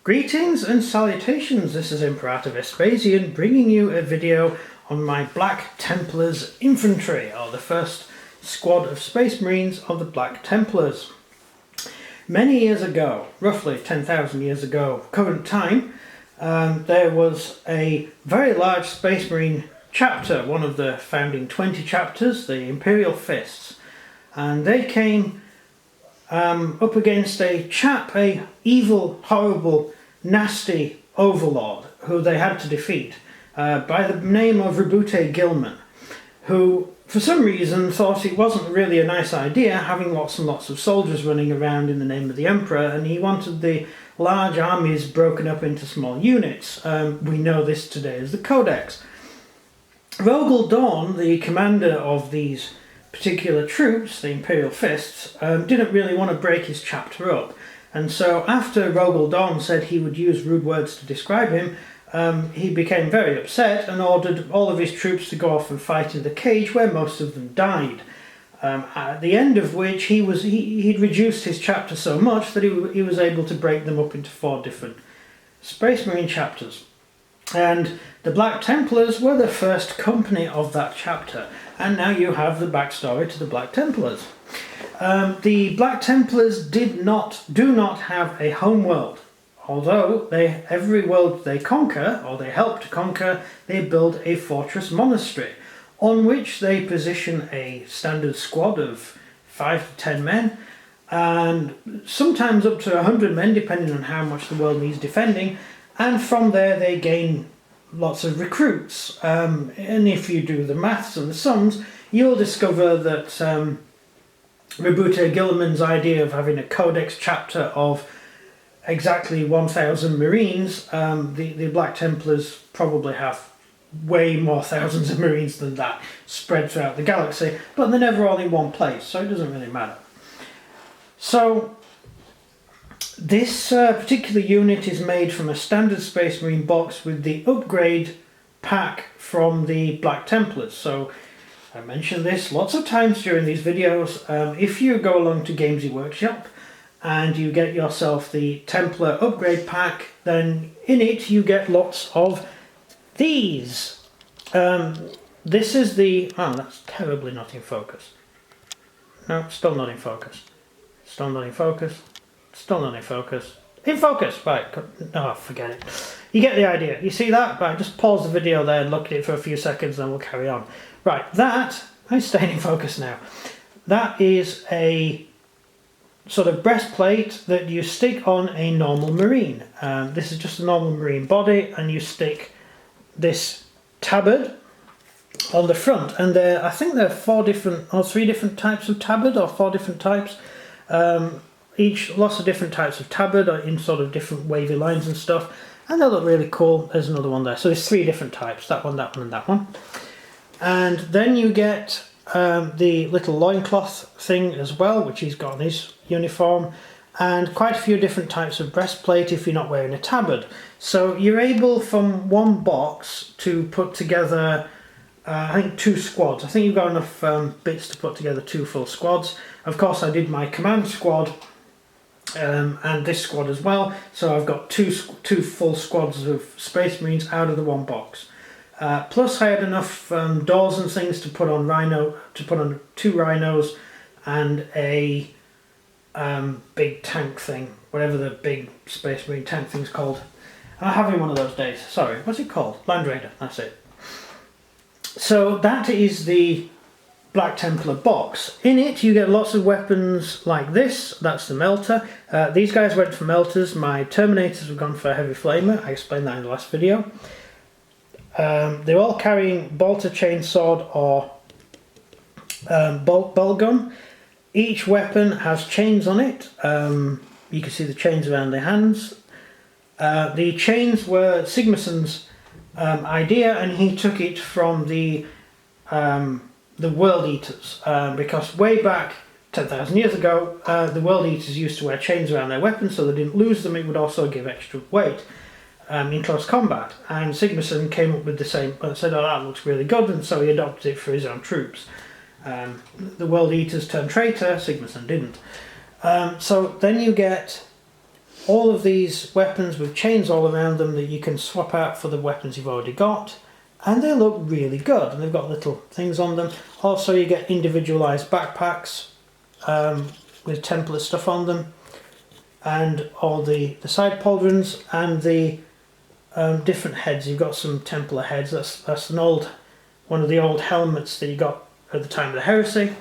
Greetings and salutations, this is Emperor Vespasian bringing you a video on my Black Templars infantry, or the first squad of Space Marines of the Black Templars. Many years ago, roughly 10,000 years ago, current time, there was a very large Space Marine chapter, one of the founding 20 chapters, the Imperial Fists, and they came up against a evil, horrible, nasty overlord who they had to defeat by the name of Rebute Gilman, who for some reason thought it wasn't really a nice idea having lots and lots of soldiers running around in the name of the Emperor, and he wanted the large armies broken up into small units. We know this today as the Codex. Rogel Dawn, the commander of these particular troops, the Imperial Fists, didn't really want to break his chapter up. And so after Rogel Dawn said he would use rude words to describe him, he became very upset and ordered all of his troops to go off and fight in the cage, where most of them died. At the end of which he'd reduced his chapter so much that he was able to break them up into 4 different Space Marine chapters. And the Black Templars were the first company of that chapter, and now you have the backstory to the Black Templars. The Black Templars do not have a home world, although every world they conquer, or they help to conquer, they build a fortress monastery, on which they position a standard squad of 5 to 10 men, and sometimes up to 100 men, depending on how much the world needs defending. And from there they gain lots of recruits, and if you do the maths and the sums, you'll discover that Rebute Gilman's idea of having a Codex chapter of exactly 1,000 Marines, the Black Templars probably have way more thousands of Marines than that spread throughout the galaxy, but they're never all in one place, so it doesn't really matter. So this particular unit is made from a standard Space Marine box with the upgrade pack from the Black Templars. So I mentioned this lots of times during these videos. If you go along to Gamesy Workshop and you get yourself the Templar upgrade pack, then in it you get lots of these. This is the... oh, that's terribly not in focus. No, still not in focus. Still not in focus. Still not in focus. In focus! Right. Oh, forget it. You get the idea. You see that? Right, just pause the video there and look at it for a few seconds, then we'll carry on. Right, that... I'm staying in focus now. That is a sort of breastplate that you stick on a normal Marine. This is just a normal Marine body, and you stick this tabard on the front. And I think there are 4 different, or 3 different types of tabard, or 4 different types. Lots of different types of tabard in sort of different wavy lines and stuff, and they look really cool. There's another one there, so there's 3 different types, that one, and that one. And then you get the little loincloth thing as well, which he's got on his uniform, and quite a few different types of breastplate if you're not wearing a tabard. So you're able from one box to put together I think 2 squads. I think you've got enough bits to put together 2 full squads. Of course I did my command squad and this squad as well, so I've got two full squads of Space Marines out of the one box. Plus I had enough doors and things to put on 2 rhinos and a big tank thing, whatever the big Space Marine tank thing's called. I'm having one of those days. Sorry, what's it called? Land Raider, that's it. So that is the Black Templar box. In it you get lots of weapons like this. That's the melter. These guys went for melters. My Terminators have gone for a heavy flamer. I explained that in the last video. They're all carrying bolter, chainsword, or bolt gun. Each weapon has chains on it. You can see the chains around their hands. The chains were Sigmarsson's idea, and he took it from the World Eaters, because way back 10,000 years ago the World Eaters used to wear chains around their weapons so they didn't lose them. It would also give extra weight in close combat, and Sigmarsson came up with the same, said, oh, that looks really good, and so he adopted it for his own troops. The World Eaters turned traitor, Sigmarsson didn't. So then you get all of these weapons with chains all around them that you can swap out for the weapons you've already got, and they look really good, and they've got little things on them. Also you get individualized backpacks with Templar stuff on them, and all the side pauldrons and the different heads. You've got some Templar heads. That's one of the old helmets that you got at the time of the heresy.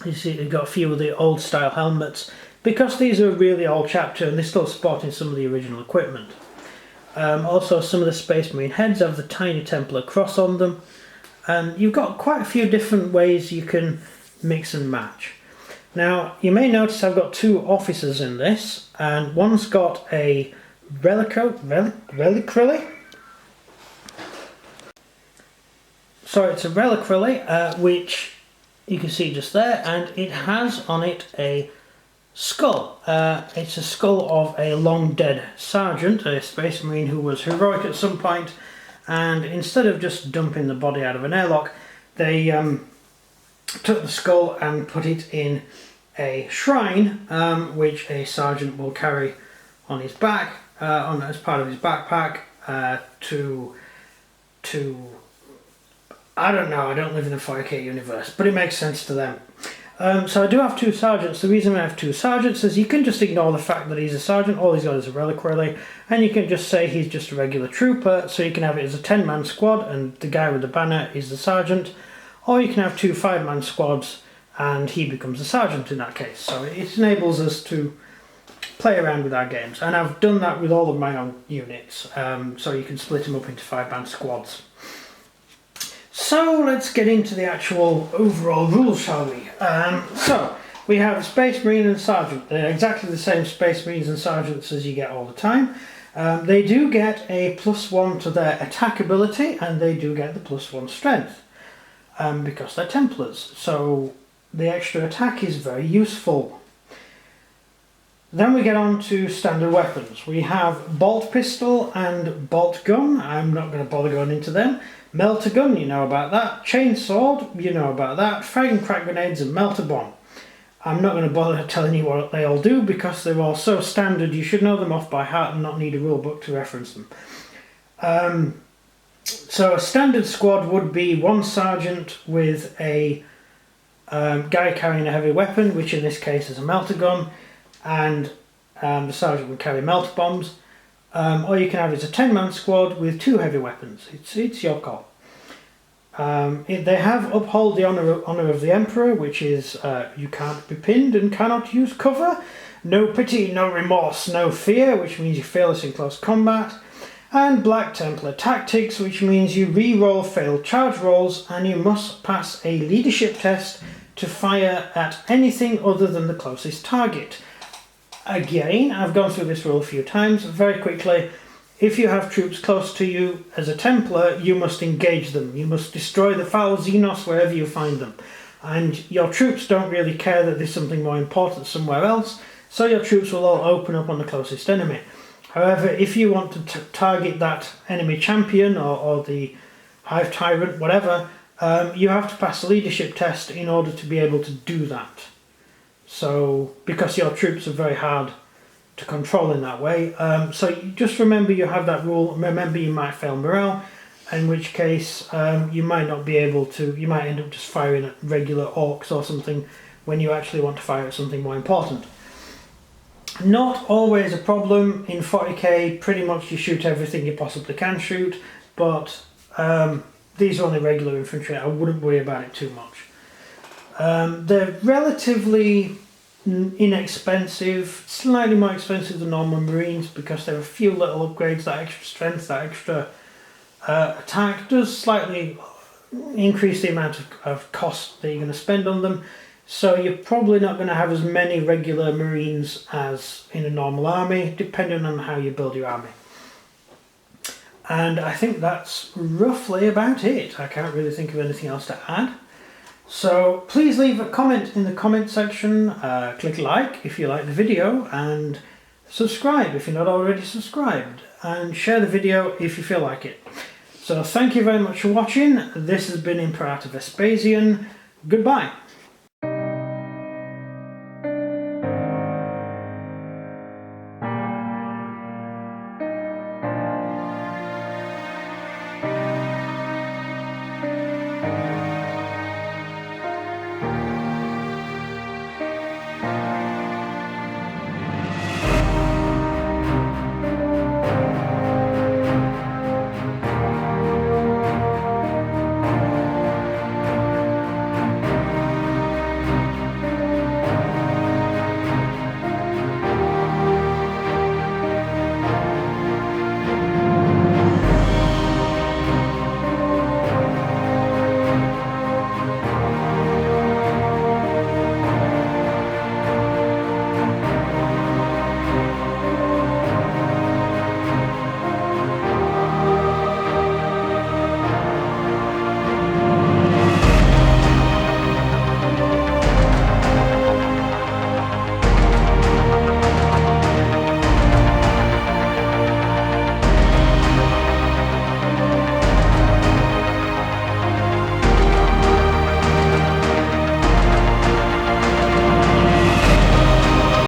You see you've got a few of the old style helmets, because these are a really old chapter and they're still sporting some of the original equipment. Also some of the Space Marine heads have the tiny Templar cross on them, and you've got quite a few different ways you can mix and match. Now you may notice I've got two officers in this, and one's got a reliquary. So it's a reliquary, which you can see just there, and it has on it a skull. It's a skull of a long dead sergeant, a Space Marine who was heroic at some point, and instead of just dumping the body out of an airlock, they took the skull and put it in a shrine, which a sergeant will carry on his back, as part of his backpack, to I don't know, I don't live in the 40k universe, but it makes sense to them. So I do have two sergeants. The reason I have two sergeants is you can just ignore the fact that he's a sergeant. All he's got is a reliquary, and you can just say he's just a regular trooper, so you can have it as a 10-man squad and the guy with the banner is the sergeant, or you can have two 5-man squads and he becomes the sergeant in that case. So it enables us to play around with our games, and I've done that with all of my own units, so you can split them up into 5-man squads. So let's get into the actual overall rules, shall we? So we have Space Marine and Sergeant. They're exactly the same Space Marines and Sergeants as you get all the time. They do get a +1 to their attack ability, and they do get the +1 strength, because they're Templars. So the extra attack is very useful. Then we get on to standard weapons. We have bolt pistol and bolt gun. I'm not going to bother going into them. Melter gun, you know about that. Chain sword, you know about that. Frag and crack grenades and melter bomb. I'm not going to bother telling you what they all do, because they're all so standard you should know them off by heart and not need a rule book to reference them. So a standard squad would be one sergeant with a guy carrying a heavy weapon, which in this case is a melter gun, and the sergeant would carry melter bombs. Or you can have it as a 10-man squad with two heavy weapons. It's your call. They have uphold the honour of the Emperor, which is you can't be pinned and cannot use cover. No pity, no remorse, no fear, which means you're fearless in close combat. And Black Templar tactics, which means you re-roll failed charge rolls and you must pass a leadership test to fire at anything other than the closest target. Again, I've gone through this rule a few times. Very quickly, if you have troops close to you as a Templar, you must engage them. You must destroy the foul Xenos wherever you find them. And your troops don't really care that there's something more important somewhere else, so your troops will all open up on the closest enemy. However, if you want to target that enemy champion or the Hive Tyrant, whatever, you have to pass a leadership test in order to be able to do that. So, because your troops are very hard to control in that way. So just remember you have that rule. Remember you might fail morale, in which case you might not be able to, you might end up just firing at regular orcs or something when you actually want to fire at something more important. Not always a problem. In 40k, pretty much you shoot everything you possibly can shoot, but these are only regular infantry. I wouldn't worry about it too much. They're relatively inexpensive, slightly more expensive than normal Marines, because there are a few little upgrades. That extra strength, that extra attack does slightly increase the amount of cost that you're going to spend on them. So you're probably not going to have as many regular Marines as in a normal army, depending on how you build your army. And I think that's roughly about it. I can't really think of anything else to add. So please leave a comment in the comment section, click like if you like the video, and subscribe if you're not already subscribed, and share the video if you feel like it. So thank you very much for watching. This has been Imperator Vespasian. Goodbye.